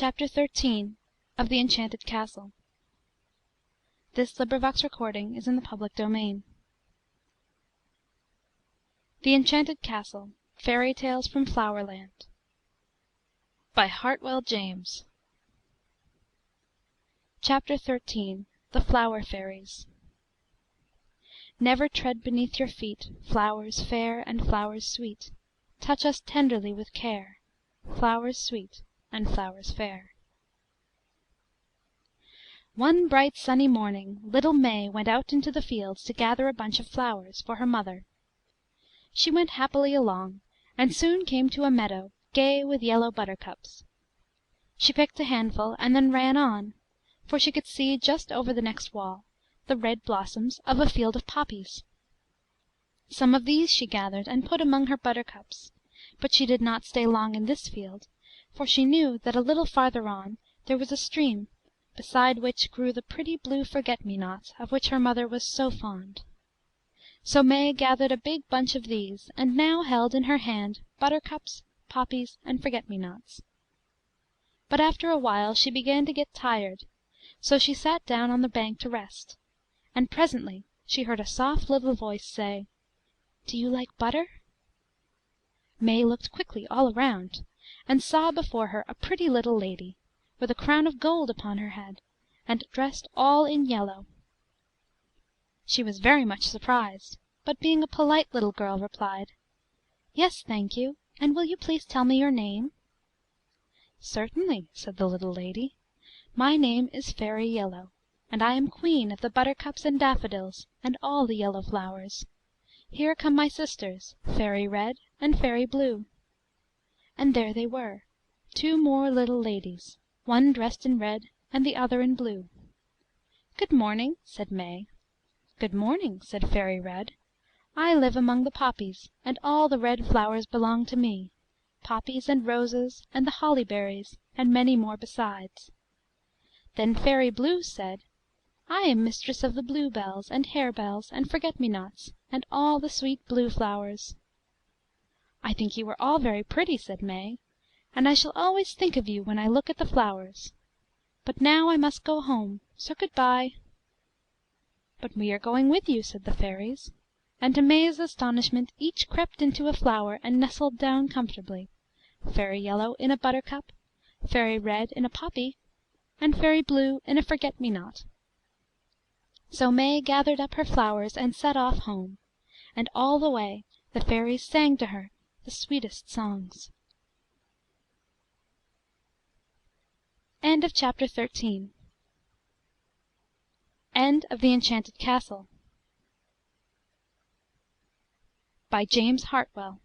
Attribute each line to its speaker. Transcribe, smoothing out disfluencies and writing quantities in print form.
Speaker 1: Chapter 13 of the Enchanted Castle. The Enchanted Castle. Fairy Tales from Flowerland. By Hartwell James. Chapter 13. The Flower Fairies. Never tread beneath your feet Flowers fair and flowers sweet. Touch us tenderly with care, Flowers sweet and flowers fair. One bright sunny morning little May went out into the fields to gather a bunch of flowers for her mother. She went happily along, and soon came to a meadow gay with yellow buttercups. She picked a handful and then ran on, for she could see just over the next wall the red blossoms of a field of poppies. Some of these she gathered and put among her buttercups, but she did not stay long in this field, for she knew that a little farther on there was a stream, beside which grew the pretty blue forget-me-nots of which her mother was so fond. So May gathered a big bunch of these, and now held in her hand buttercups, poppies, and forget-me-nots. But after a while she began to get tired, so she sat down on the bank to rest, and presently she heard a soft little voice say, "Do you like butter?" May looked quickly all around, and saw before her a pretty little lady, with a crown of gold upon her head, and dressed all in yellow. She was very much surprised, but being a polite little girl, replied, "Yes, thank you, and will you please tell me your name?" "Certainly," said the little lady. "My name is Fairy Yellow, and I am queen of the buttercups and daffodils, and all the yellow flowers. Here come my sisters, Fairy Red and Fairy Blue." And there they were, two more little ladies, one dressed in red and the other in blue. "Good morning," said May. "Good morning," said Fairy Red. "I live among the poppies, and all the red flowers belong to me, poppies and roses, and the holly berries, and many more besides." Then Fairy Blue said, "I am mistress of the bluebells, and harebells, and forget-me-nots, and all the sweet blue flowers." "I think you are all very pretty," said May, "and I shall always think of you when I look at the flowers. But now I must go home, so good bye." "But we are going with you," said the fairies, and to May's astonishment each crept into a flower and nestled down comfortably, Fairy Yellow in a buttercup, Fairy Red in a poppy, and Fairy Blue in a forget-me-not. So May gathered up her flowers and set off home, and all the way the fairies sang to her the sweetest songs. End of Chapter 13. End of the Enchanted Castle. By James Hartwell.